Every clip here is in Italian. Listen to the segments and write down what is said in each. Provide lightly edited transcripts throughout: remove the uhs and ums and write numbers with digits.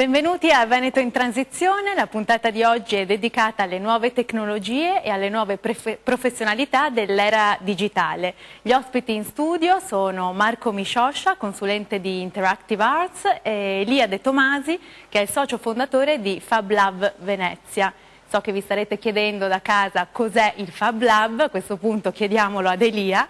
Benvenuti a Veneto in Transizione. La puntata di oggi è dedicata alle nuove tecnologie e alle nuove professionalità dell'era digitale. Gli ospiti in studio sono Marco Miscioscia, consulente di Interactive Arts, e Elia De Tomasi, che è il socio fondatore di Fab Lab Venezia. So che vi starete chiedendo da casa cos'è il Fab Lab, a questo punto chiediamolo ad Elia.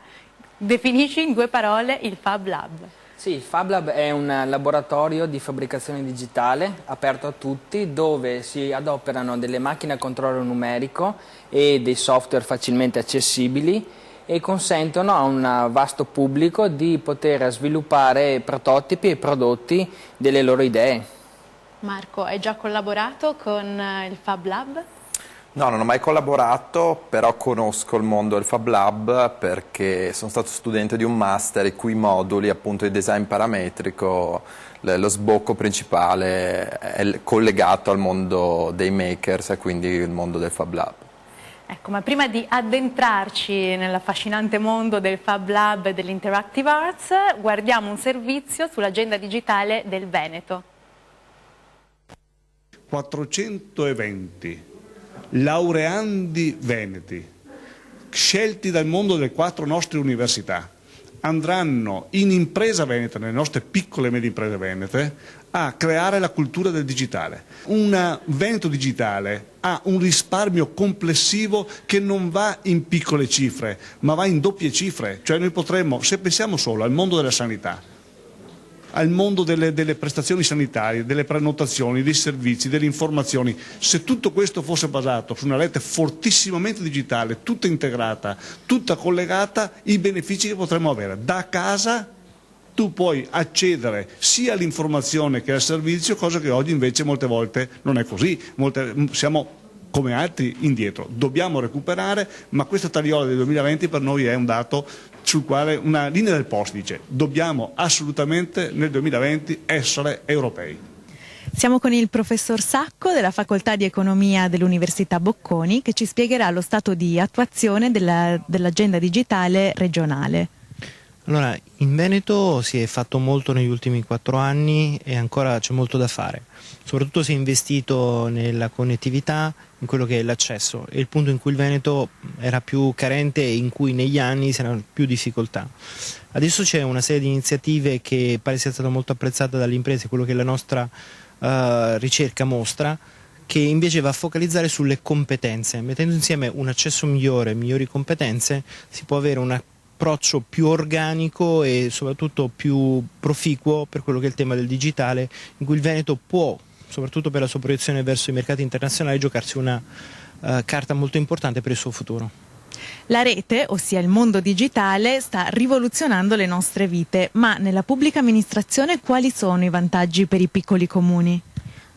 Definisci in 2 parole il Fab Lab. Sì, il Fab Lab è un laboratorio di fabbricazione digitale aperto a tutti dove si adoperano delle macchine a controllo numerico e dei software facilmente accessibili e consentono a un vasto pubblico di poter sviluppare prototipi e prodotti delle loro idee. Marco, hai già collaborato con il Fab Lab? No, non ho mai collaborato, però conosco il mondo del Fab Lab perché sono stato studente di un master i cui moduli, appunto di design parametrico, lo sbocco principale è collegato al mondo dei makers e quindi il mondo del Fab Lab. Ecco, ma prima di addentrarci nell'affascinante mondo del Fab Lab e dell'Interactive Arts, guardiamo un servizio sull'agenda digitale del Veneto. 420 laureandi veneti, scelti dal mondo delle 4 nostre università, andranno in impresa veneta, nelle nostre piccole e medie imprese venete, a creare la cultura del digitale. Un Veneto digitale ha un risparmio complessivo che non va in piccole cifre, ma va in doppie cifre. Cioè noi potremmo, se pensiamo solo al mondo della sanità, al mondo delle prestazioni sanitarie, delle prenotazioni, dei servizi, delle informazioni. Se tutto questo fosse basato su una rete fortissimamente digitale, tutta integrata, tutta collegata, i benefici che potremmo avere. Da casa tu puoi accedere sia all'informazione che al servizio, cosa che oggi invece molte volte non è così. Siamo come altri indietro. Dobbiamo recuperare, ma questa tagliola del 2020 per noi è un dato sul quale una linea del post dice dobbiamo assolutamente nel 2020 essere europei. Siamo con il professor Sacco della Facoltà di Economia dell'Università Bocconi che ci spiegherà lo stato di attuazione dell'agenda digitale regionale. Allora, in Veneto si è fatto molto negli ultimi 4 anni e ancora c'è molto da fare. Soprattutto si è investito nella connettività, in quello che è l'accesso. È il punto in cui il Veneto era più carente e in cui negli anni si erano più difficoltà. Adesso c'è una serie di iniziative che pare sia stata molto apprezzata dalle imprese, quello che la nostra ricerca mostra, che invece va a focalizzare sulle competenze. Mettendo insieme un accesso migliore, migliori competenze, si può avere un approccio più organico e soprattutto più proficuo per quello che è il tema del digitale, in cui il Veneto può, soprattutto per la sua proiezione verso i mercati internazionali, giocarsi una carta molto importante per il suo futuro. La rete, ossia il mondo digitale, sta rivoluzionando le nostre vite, ma nella pubblica amministrazione quali sono i vantaggi per i piccoli comuni?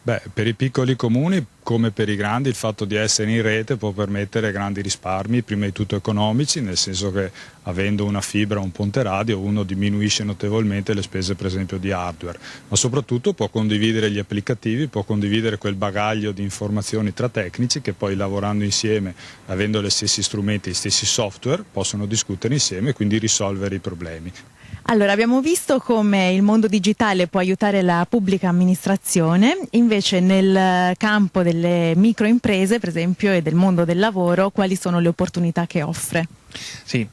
Beh, per i piccoli comuni, come per i grandi, il fatto di essere in rete può permettere grandi risparmi, prima di tutto economici, nel senso che avendo una fibra o un ponte radio uno diminuisce notevolmente le spese per esempio di hardware, ma soprattutto può condividere gli applicativi, può condividere quel bagaglio di informazioni tra tecnici che poi lavorando insieme, avendo gli stessi strumenti, gli stessi software, possono discutere insieme e quindi risolvere i problemi. Allora, abbiamo visto come il mondo digitale può aiutare la pubblica amministrazione, invece nel campo delle microimprese, per esempio, e del mondo del lavoro, quali sono le opportunità che offre? Sì,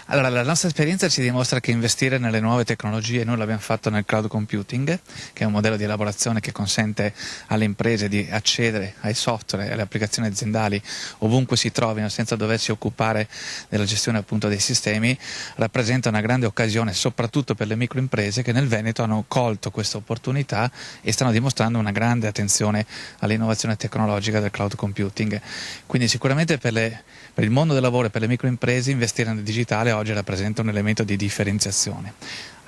allora la nostra esperienza ci dimostra che investire nelle nuove tecnologie, noi l'abbiamo fatto nel cloud computing, che è un modello di elaborazione che consente alle imprese di accedere ai software e alle applicazioni aziendali ovunque si trovino senza doversi occupare della gestione appunto dei sistemi, rappresenta una grande occasione soprattutto per le microimprese che nel Veneto hanno colto questa opportunità e stanno dimostrando una grande attenzione all'innovazione tecnologica del cloud computing. Quindi sicuramente per il mondo del lavoro e per le microimprese investire nel digitale oggi rappresenta un elemento di differenziazione.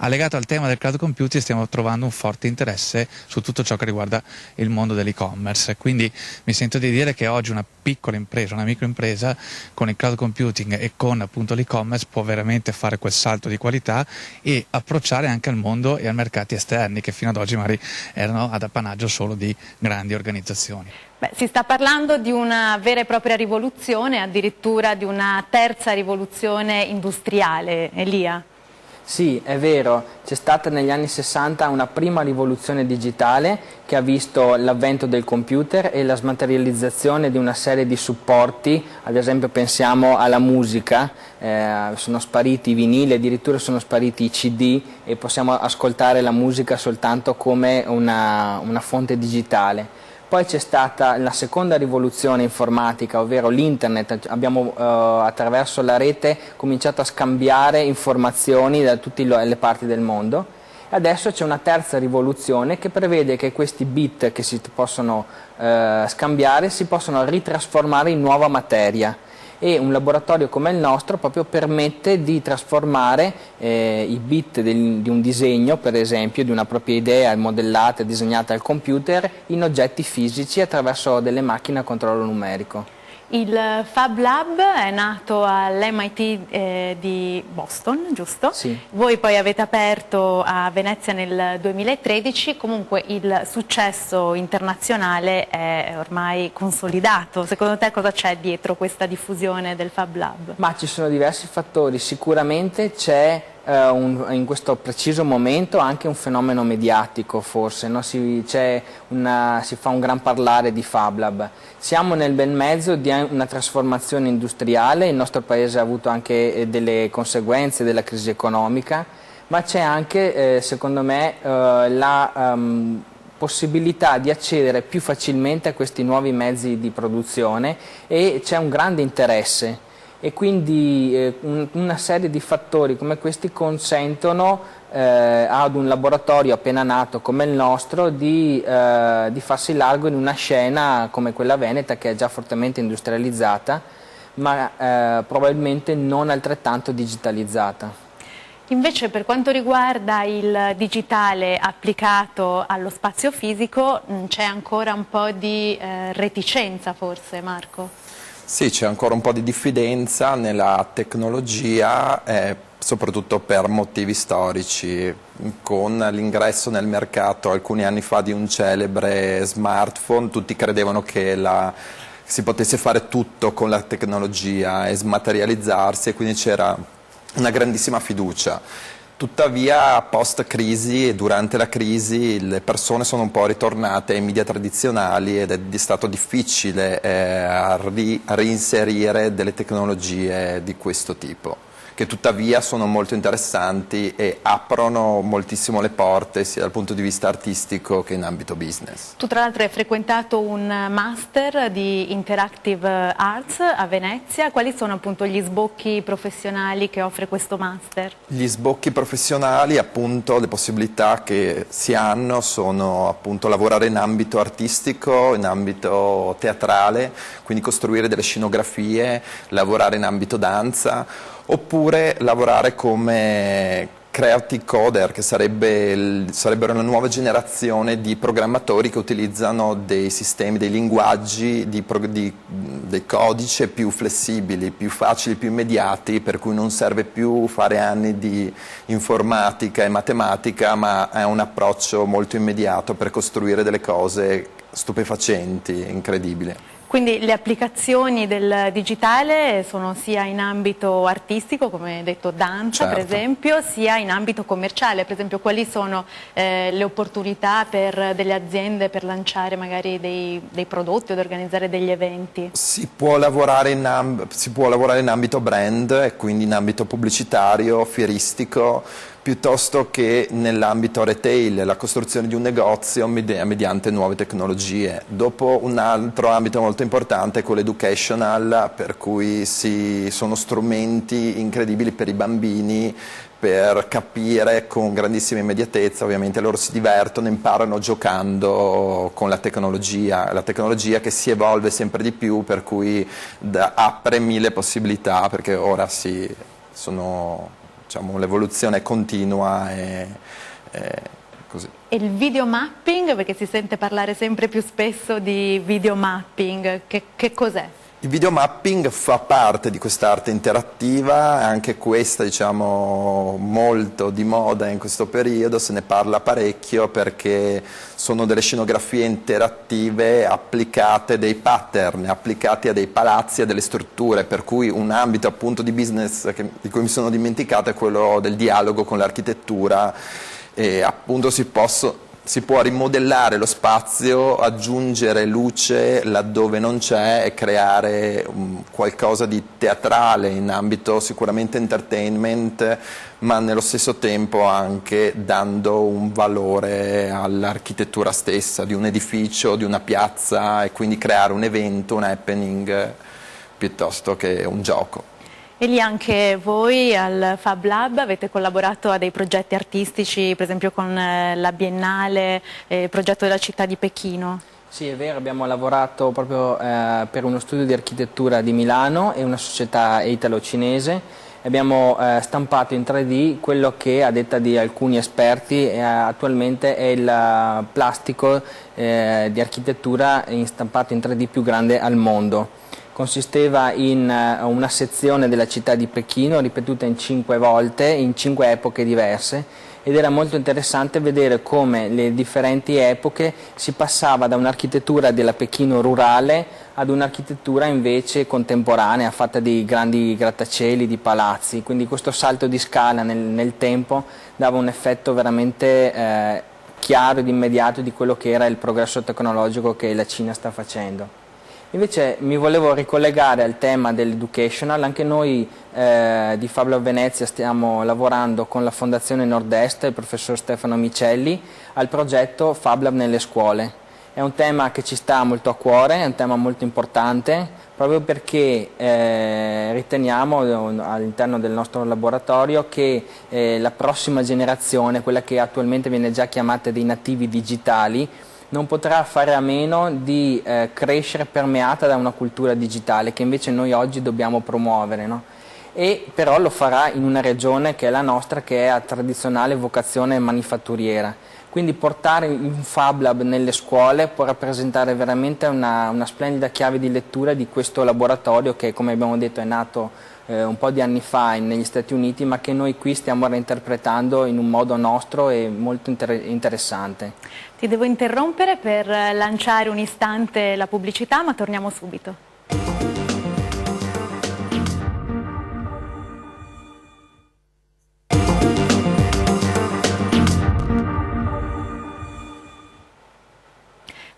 Allegato al tema del cloud computing stiamo trovando un forte interesse su tutto ciò che riguarda il mondo dell'e-commerce, quindi mi sento di dire che oggi una piccola impresa, una microimpresa con il cloud computing e con appunto l'e-commerce può veramente fare quel salto di qualità e approcciare anche al mondo e ai mercati esterni che fino ad oggi magari erano ad appanaggio solo di grandi organizzazioni. Beh, si sta parlando di una vera e propria rivoluzione, addirittura di una terza rivoluzione industriale, Elia. Sì, è vero, c'è stata negli anni 60 una prima rivoluzione digitale che ha visto l'avvento del computer e la smaterializzazione di una serie di supporti, ad esempio pensiamo alla musica, sono spariti i vinili, addirittura sono spariti i CD e possiamo ascoltare la musica soltanto come una fonte digitale. Poi c'è stata la seconda rivoluzione informatica, ovvero l'internet. Abbiamo attraverso la rete cominciato a scambiare informazioni da tutte le parti del mondo. Adesso c'è una terza rivoluzione che prevede che questi bit che si possono scambiare si possono ritrasformare in nuova materia. E un laboratorio come il nostro proprio permette di trasformare i bit di un disegno, per esempio, di una propria idea modellata e disegnata al computer, in oggetti fisici attraverso delle macchine a controllo numerico. Il Fab Lab è nato all'MIT di Boston, giusto? Sì. Voi poi avete aperto a Venezia nel 2013, comunque il successo internazionale è ormai consolidato. Secondo te cosa c'è dietro questa diffusione del Fab Lab? Ma ci sono diversi fattori, sicuramente c'è in questo preciso momento anche un fenomeno mediatico forse, no? Si fa un gran parlare di Fab Lab. Siamo nel bel mezzo di una trasformazione industriale, il nostro paese ha avuto anche delle conseguenze della crisi economica, ma c'è anche secondo me la possibilità di accedere più facilmente a questi nuovi mezzi di produzione e c'è un grande interesse. E quindi una serie di fattori come questi consentono ad un laboratorio appena nato come il nostro di farsi largo in una scena come quella veneta, che è già fortemente industrializzata, ma probabilmente non altrettanto digitalizzata. Invece per quanto riguarda il digitale applicato allo spazio fisico c'è ancora un po' di reticenza forse, Marco? Sì, c'è ancora un po' di diffidenza nella tecnologia, soprattutto per motivi storici. Con l'ingresso nel mercato alcuni anni fa di un celebre smartphone, tutti credevano che si potesse fare tutto con la tecnologia e smaterializzarsi, e quindi c'era una grandissima fiducia. Tuttavia, post-crisi e durante la crisi le persone sono un po' ritornate ai media tradizionali ed è stato difficile reinserire delle tecnologie di questo tipo, che tuttavia sono molto interessanti e aprono moltissimo le porte sia dal punto di vista artistico che in ambito business. Tu tra l'altro hai frequentato un master di Interactive Arts a Venezia, quali sono appunto gli sbocchi professionali che offre questo master? Gli sbocchi professionali, appunto, le possibilità che si hanno sono appunto lavorare in ambito artistico, in ambito teatrale, quindi costruire delle scenografie, lavorare in ambito danza, oppure lavorare come creative coder, che sarebbero una nuova generazione di programmatori che utilizzano dei sistemi, dei linguaggi, dei codici più flessibili, più facili, più immediati, per cui non serve più fare anni di informatica e matematica, ma è un approccio molto immediato per costruire delle cose stupefacenti, incredibili. Quindi le applicazioni del digitale sono sia in ambito artistico, come hai detto danza per esempio, sia in ambito commerciale. Per esempio, quali sono le opportunità per delle aziende per lanciare magari dei prodotti o di organizzare degli eventi? Si può lavorare in ambito brand, e quindi in ambito pubblicitario, fieristico, piuttosto che nell'ambito retail, la costruzione di un negozio mediante nuove tecnologie. Dopo un altro ambito molto importante è quello educational, per cui sono strumenti incredibili per i bambini per capire con grandissima immediatezza, ovviamente loro si divertono, imparano giocando con la tecnologia che si evolve sempre di più, per cui apre mille possibilità, perché ora l'evoluzione continua e così. E il video mapping, perché si sente parlare sempre più spesso di video mapping, che cos'è? Il videomapping fa parte di quest'arte interattiva, anche questa diciamo molto di moda in questo periodo, se ne parla parecchio perché sono delle scenografie interattive applicate, dei pattern applicati a dei palazzi, a delle strutture, per cui un ambito appunto di business di cui mi sono dimenticato è quello del dialogo con l'architettura e appunto si può rimodellare lo spazio, aggiungere luce laddove non c'è e creare qualcosa di teatrale in ambito sicuramente entertainment, ma nello stesso tempo anche dando un valore all'architettura stessa di un edificio, di una piazza e quindi creare un evento, un happening piuttosto che un gioco. E lì anche voi al Fab Lab avete collaborato a dei progetti artistici, per esempio con la Biennale, il progetto della città di Pechino. Sì, è vero, abbiamo lavorato proprio per uno studio di architettura di Milano e una società italo-cinese. Abbiamo stampato in 3D quello che, a detta di alcuni esperti, attualmente è il plastico di architettura stampato in 3D più grande al mondo. Consisteva in una sezione della città di Pechino ripetuta in 5 volte, in 5 epoche diverse, ed era molto interessante vedere come le differenti epoche si passava da un'architettura della Pechino rurale ad un'architettura invece contemporanea, fatta di grandi grattacieli, di palazzi, quindi questo salto di scala nel tempo dava un effetto veramente chiaro ed immediato di quello che era il progresso tecnologico che la Cina sta facendo. Invece mi volevo ricollegare al tema dell'educational. Anche noi di Fab Lab Venezia stiamo lavorando con la Fondazione Nord-Est, il professor Stefano Micelli, al progetto Fab Lab nelle scuole. È un tema che ci sta molto a cuore, è un tema molto importante, proprio perché riteniamo all'interno del nostro laboratorio che la prossima generazione, quella che attualmente viene già chiamata dei nativi digitali, non potrà fare a meno di crescere permeata da una cultura digitale che invece noi oggi dobbiamo promuovere, no? E però lo farà in una regione che è la nostra, che è a tradizionale vocazione manifatturiera. Quindi portare un Fab Lab nelle scuole può rappresentare veramente una splendida chiave di lettura di questo laboratorio che, come abbiamo detto, è nato un po' di anni fa negli Stati Uniti, ma che noi qui stiamo reinterpretando in un modo nostro e molto interessante. Ti devo interrompere per lanciare un istante la pubblicità, ma torniamo subito.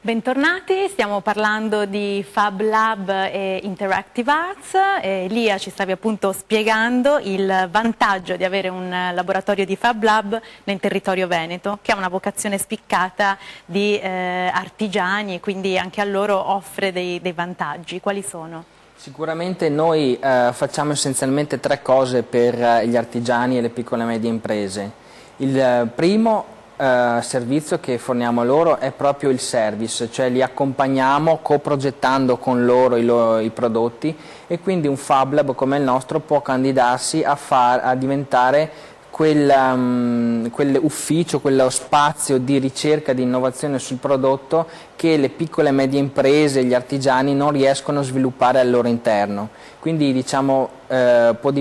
Bentornati, stiamo parlando di Fab Lab e Interactive Arts e Lia ci stavi appunto spiegando il vantaggio di avere un laboratorio di Fab Lab nel territorio veneto, che ha una vocazione spiccata di artigiani e quindi anche a loro offre dei vantaggi. Quali sono? Sicuramente noi facciamo essenzialmente 3 cose per gli artigiani e le piccole e medie imprese. Il primo servizio che forniamo loro è proprio il service, cioè li accompagniamo coprogettando con loro i prodotti, e quindi un Fab Lab come il nostro può candidarsi a diventare quell'ufficio, quello spazio di ricerca, di innovazione sul prodotto che le piccole e medie imprese, gli artigiani non riescono a sviluppare al loro interno. Quindi diciamo,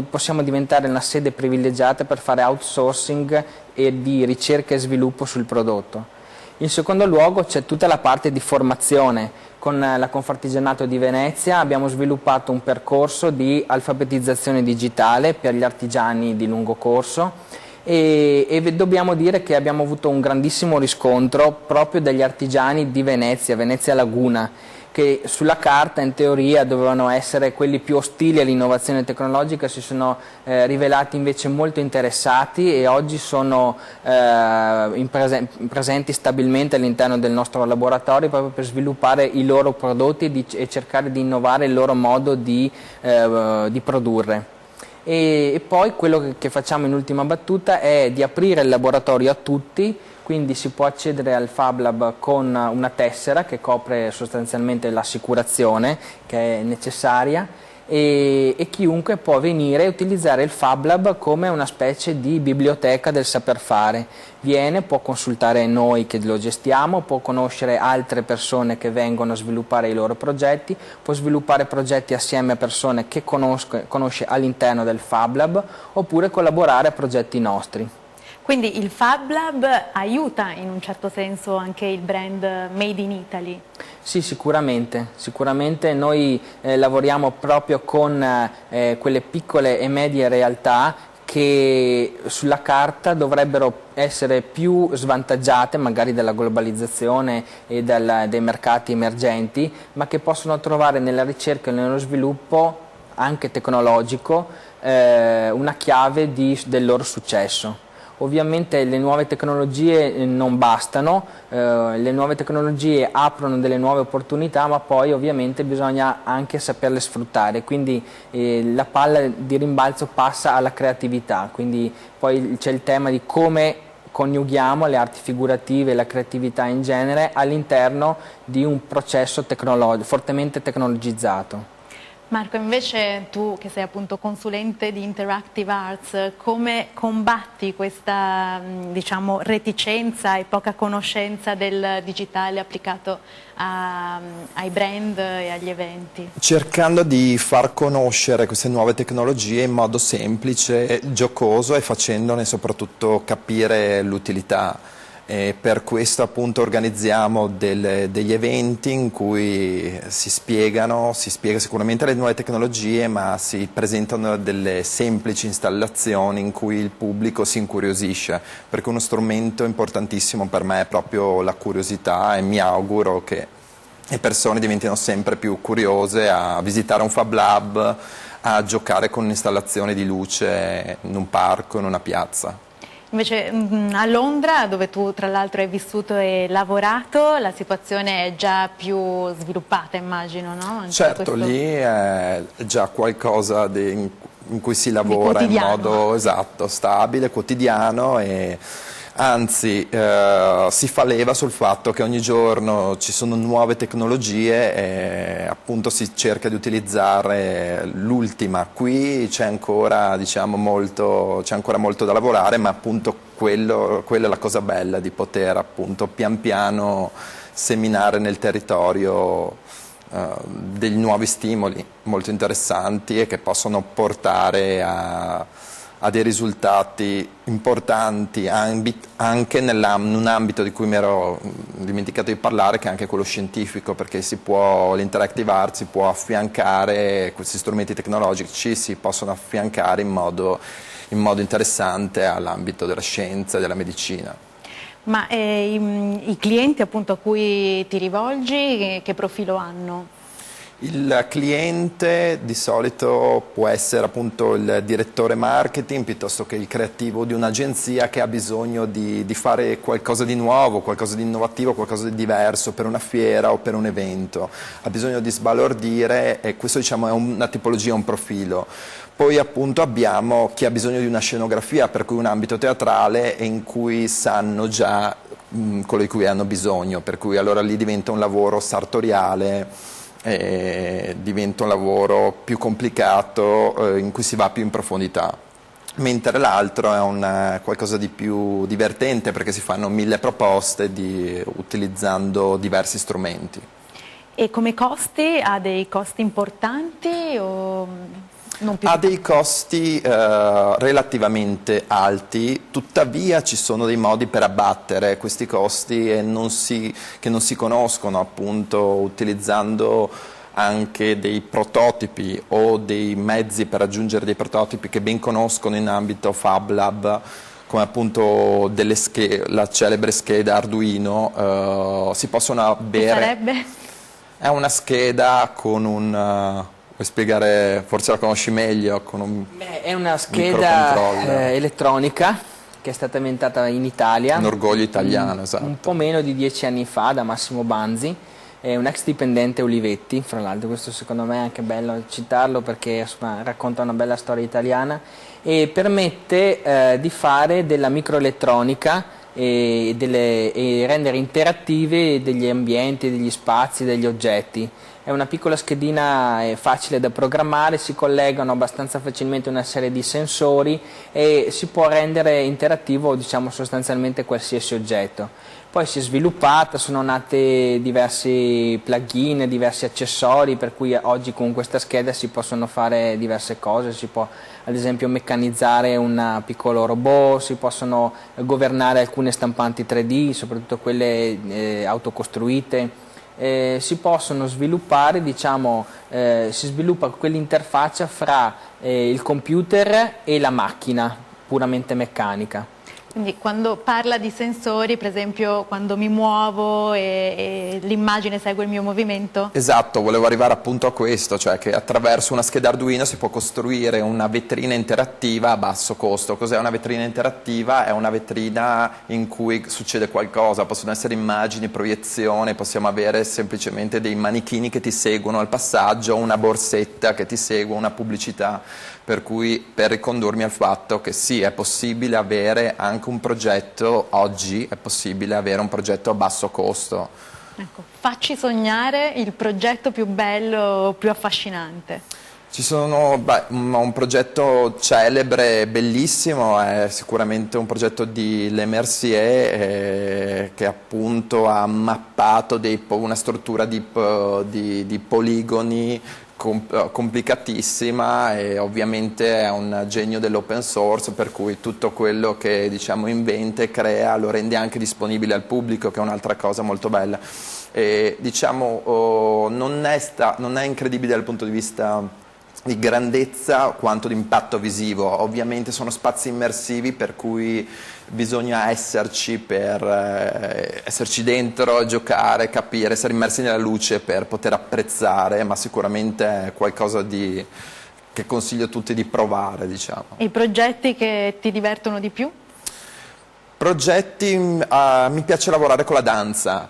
possiamo diventare una sede privilegiata per fare outsourcing e di ricerca e sviluppo sul prodotto. In secondo luogo c'è tutta la parte di formazione. Con la Confartigianato di Venezia abbiamo sviluppato un percorso di alfabetizzazione digitale per gli artigiani di lungo corso e dobbiamo dire che abbiamo avuto un grandissimo riscontro proprio dagli artigiani di Venezia, Venezia Laguna, che sulla carta in teoria dovevano essere quelli più ostili all'innovazione tecnologica, si sono rivelati invece molto interessati e oggi sono presenti stabilmente all'interno del nostro laboratorio proprio per sviluppare i loro prodotti e cercare di innovare il loro modo di produrre. E poi quello che facciamo in ultima battuta è di aprire il laboratorio a tutti. Quindi si può accedere al Fab Lab con una tessera che copre sostanzialmente l'assicurazione che è necessaria e chiunque può venire e utilizzare il Fab Lab come una specie di biblioteca del saper fare. Viene, può consultare noi che lo gestiamo, può conoscere altre persone che vengono a sviluppare i loro progetti, può sviluppare progetti assieme a persone che conosce all'interno del Fab Lab, oppure collaborare a progetti nostri. Quindi il Fab Lab aiuta in un certo senso anche il brand Made in Italy? Sì, sicuramente noi lavoriamo proprio con quelle piccole e medie realtà che sulla carta dovrebbero essere più svantaggiate magari dalla globalizzazione e dei mercati emergenti, ma che possono trovare nella ricerca e nello sviluppo anche tecnologico una chiave del loro successo. Ovviamente le nuove tecnologie non bastano, le nuove tecnologie aprono delle nuove opportunità, ma poi ovviamente bisogna anche saperle sfruttare, quindi la palla di rimbalzo passa alla creatività, quindi poi c'è il tema di come coniughiamo le arti figurative e la creatività in genere all'interno di un processo fortemente tecnologizzato. Marco, invece tu che sei appunto consulente di Interactive Arts, come combatti questa diciamo, reticenza e poca conoscenza del digitale applicato ai brand e agli eventi? Cercando di far conoscere queste nuove tecnologie in modo semplice, giocoso e facendone soprattutto capire l'utilità. E per questo appunto organizziamo degli eventi in cui si spiega sicuramente le nuove tecnologie, ma si presentano delle semplici installazioni in cui il pubblico si incuriosisce, perché uno strumento importantissimo per me è proprio la curiosità e mi auguro che le persone diventino sempre più curiose a visitare un Fab Lab, a giocare con un'installazione di luce in un parco, in una piazza. Invece a Londra, dove tu tra l'altro hai vissuto e lavorato, la situazione è già più sviluppata, immagino, no? Anche certo, lì è già qualcosa in cui si lavora in modo stabile, quotidiano e anzi si fa leva sul fatto che ogni giorno ci sono nuove tecnologie e appunto si cerca di utilizzare l'ultima. Qui c'è ancora, diciamo, molto da lavorare, ma appunto quella è la cosa bella di poter appunto pian piano seminare nel territorio degli nuovi stimoli molto interessanti e che possono portare a dei risultati importanti anche in un ambito di cui mi ero dimenticato di parlare, che è anche quello scientifico, perché l'Interactive Arts si può affiancare, questi strumenti tecnologici si possono affiancare in modo interessante all'ambito della scienza e della medicina. Ma i clienti appunto a cui ti rivolgi, che profilo hanno? Il cliente di solito può essere appunto il direttore marketing piuttosto che il creativo di un'agenzia che ha bisogno di fare qualcosa di nuovo, qualcosa di innovativo, qualcosa di diverso per una fiera o per un evento. Ha bisogno di sbalordire e questo diciamo è una tipologia, un profilo. Poi appunto abbiamo chi ha bisogno di una scenografia, per cui un ambito teatrale e in cui sanno già quello di cui hanno bisogno, per cui allora lì diventa un lavoro sartoriale. Diventa un lavoro più complicato in cui si va più in profondità, mentre l'altro è qualcosa di più divertente perché si fanno 1000 proposte utilizzando diversi strumenti. E come costi? Ha dei costi importanti o non più? Ha dei costi relativamente alti, tuttavia ci sono dei modi per abbattere questi costi che non si conoscono, appunto utilizzando anche dei prototipi o dei mezzi per raggiungere dei prototipi che ben conoscono in ambito Fab Lab, come appunto la celebre scheda Arduino, si possono avere. Che sarebbe? È una scheda con un... Vuoi spiegare, forse la conosci meglio, con un è una scheda elettronica che è stata inventata in Italia. Un orgoglio italiano, esatto. Un po' meno di 10 anni fa da Massimo Banzi, è un ex dipendente Olivetti, fra l'altro questo secondo me è anche bello citarlo perché insomma, racconta una bella storia italiana e permette di fare della microelettronica e rendere interattivi degli ambienti, degli spazi, degli oggetti. È una piccola schedina facile da programmare, si collegano abbastanza facilmente una serie di sensori e si può rendere interattivo, diciamo, sostanzialmente qualsiasi oggetto. Poi si è sviluppata, sono nate diversi plugin, diversi accessori, per cui oggi con questa scheda si possono fare diverse cose, si può ad esempio meccanizzare un piccolo robot, si possono governare alcune stampanti 3D, soprattutto quelle autocostruite. Si possono sviluppare, diciamo, si sviluppa quell'interfaccia fra il computer e la macchina puramente meccanica. Quindi quando parla di sensori, per esempio quando mi muovo e l'immagine segue il mio movimento? Esatto, volevo arrivare appunto a questo, cioè che attraverso una scheda Arduino si può costruire una vetrina interattiva a basso costo. Cos'è una vetrina interattiva? È una vetrina in cui succede qualcosa, possono essere immagini, proiezioni, possiamo avere semplicemente dei manichini che ti seguono al passaggio, una borsetta che ti segue, una pubblicità. Per cui, per ricondurmi al fatto che sì, è possibile avere anche un progetto, oggi è possibile avere un progetto a basso costo. Ecco, facci sognare il progetto più bello, più affascinante. Ci sono, un progetto celebre, bellissimo, è sicuramente un progetto di Le Mercier che appunto ha mappato una struttura di poligoni complicatissima, e ovviamente è un genio dell'open source, per cui tutto quello che, diciamo, inventa e crea lo rende anche disponibile al pubblico, che è un'altra cosa molto bella. E, diciamo, non è incredibile dal punto di vista di grandezza quanto di impatto visivo. Ovviamente sono spazi immersivi, per cui bisogna esserci dentro, giocare, capire, essere immersi nella luce per poter apprezzare, ma sicuramente è qualcosa che consiglio a tutti di provare, diciamo. I progetti che ti divertono di più? Progetti, mi piace lavorare con la danza,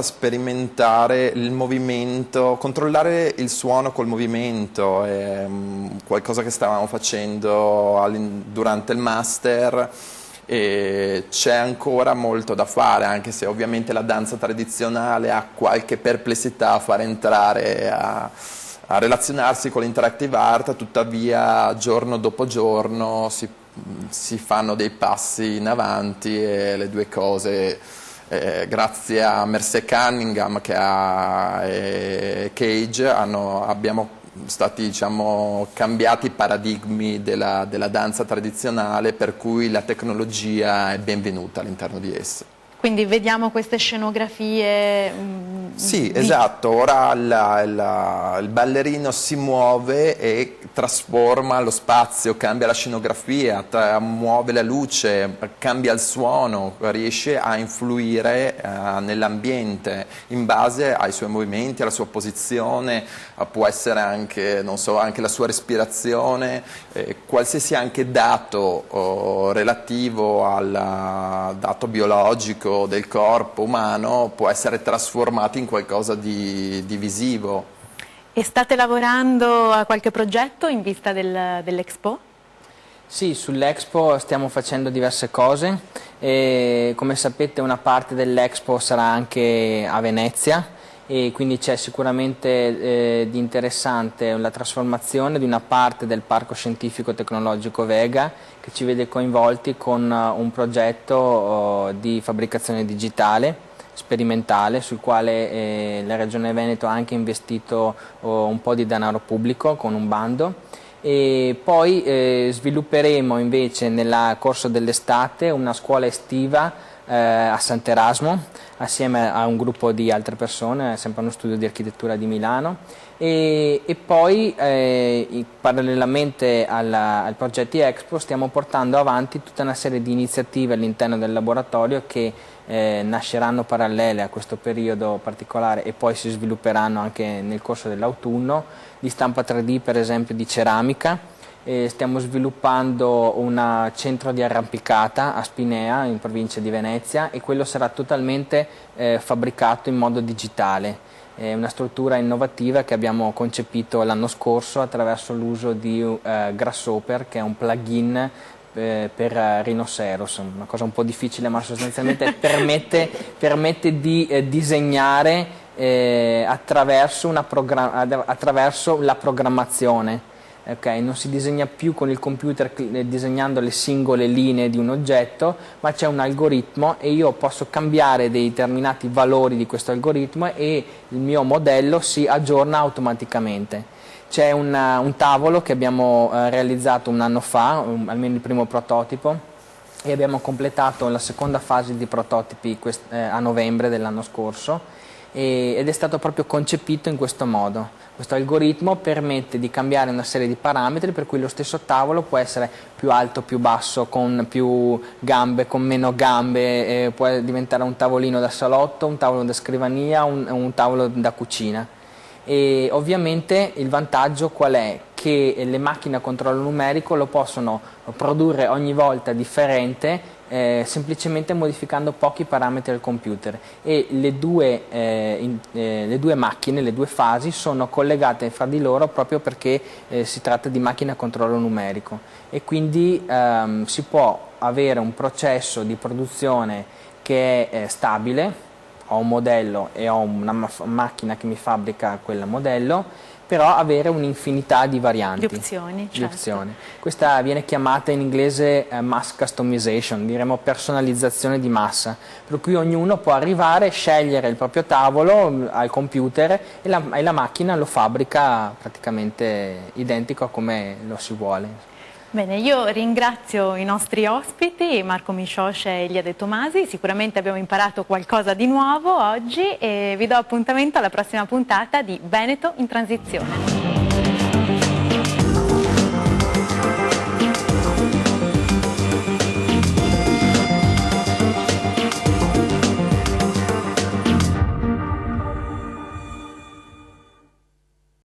sperimentare il movimento, controllare il suono col movimento, è qualcosa che stavamo facendo durante il master, e c'è ancora molto da fare, anche se ovviamente la danza tradizionale ha qualche perplessità a far entrare a relazionarsi con l'interactive art, tuttavia giorno dopo giorno si fanno dei passi in avanti, e le due cose, grazie a Mercer Cunningham e Cage, abbiamo stati, diciamo, cambiati i paradigmi della danza tradizionale, per cui la tecnologia è benvenuta all'interno di essa. Quindi vediamo queste scenografie. Sì, esatto, ora il ballerino si muove e trasforma lo spazio, cambia la scenografia, muove la luce, cambia il suono, riesce a influire nell'ambiente in base ai suoi movimenti, alla sua posizione, può essere anche, non so, anche la sua respirazione, qualsiasi anche dato relativo al dato biologico del corpo umano può essere trasformato in qualcosa di visivo. E state lavorando a qualche progetto in vista dell'Expo? Sì, sull'Expo stiamo facendo diverse cose, e come sapete una parte dell'Expo sarà anche a Venezia, e quindi c'è sicuramente di interessante la trasformazione di una parte del Parco Scientifico Tecnologico Vega, che ci vede coinvolti con un progetto di fabbricazione digitale sperimentale, sul quale la Regione Veneto ha anche investito un po' di denaro pubblico con un bando. E poi svilupperemo invece nel corso dell'estate una scuola estiva a Sant'Erasmo, assieme a un gruppo di altre persone, sempre uno studio di architettura di Milano, e poi parallelamente al progetti Expo stiamo portando avanti tutta una serie di iniziative all'interno del laboratorio che nasceranno parallele a questo periodo particolare e poi si svilupperanno anche nel corso dell'autunno, di stampa 3D per esempio di ceramica. Stiamo sviluppando un centro di arrampicata a Spinea in provincia di Venezia, e quello sarà totalmente fabbricato in modo digitale. È una struttura innovativa che abbiamo concepito l'anno scorso attraverso l'uso di Grasshopper, che è un plugin per Rhinoceros, una cosa un po' difficile, ma sostanzialmente permette di disegnare attraverso la programmazione. Okay, non si disegna più con il computer disegnando le singole linee di un oggetto, ma c'è un algoritmo e io posso cambiare dei determinati valori di questo algoritmo e il mio modello si aggiorna automaticamente. C'è un tavolo che abbiamo realizzato un anno fa, almeno il primo prototipo, e abbiamo completato la seconda fase di prototipi a novembre dell'anno scorso ed è stato proprio concepito in questo modo. Questo algoritmo permette di cambiare una serie di parametri per cui lo stesso tavolo può essere più alto, più basso, con più gambe, con meno gambe, può diventare un tavolino da salotto, un tavolo da scrivania, un tavolo da cucina. E ovviamente il vantaggio qual è? Che le macchine a controllo numerico lo possono produrre ogni volta differente, semplicemente modificando pochi parametri del computer, e le due macchine, le due fasi sono collegate fra di loro proprio perché si tratta di macchine a controllo numerico, e quindi si può avere un processo di produzione che è stabile. Ho un modello e ho una macchina che mi fabbrica quel modello, però avere un'infinità di varianti. Di opzioni, certo. Questa viene chiamata in inglese mass customization, diremo personalizzazione di massa, per cui ognuno può arrivare, scegliere il proprio tavolo al computer e la macchina lo fabbrica praticamente identico a come lo si vuole. Bene, io ringrazio i nostri ospiti, Marco Miscioscia e Elia De Tomasi. Sicuramente abbiamo imparato qualcosa di nuovo oggi e vi do appuntamento alla prossima puntata di Veneto in Transizione.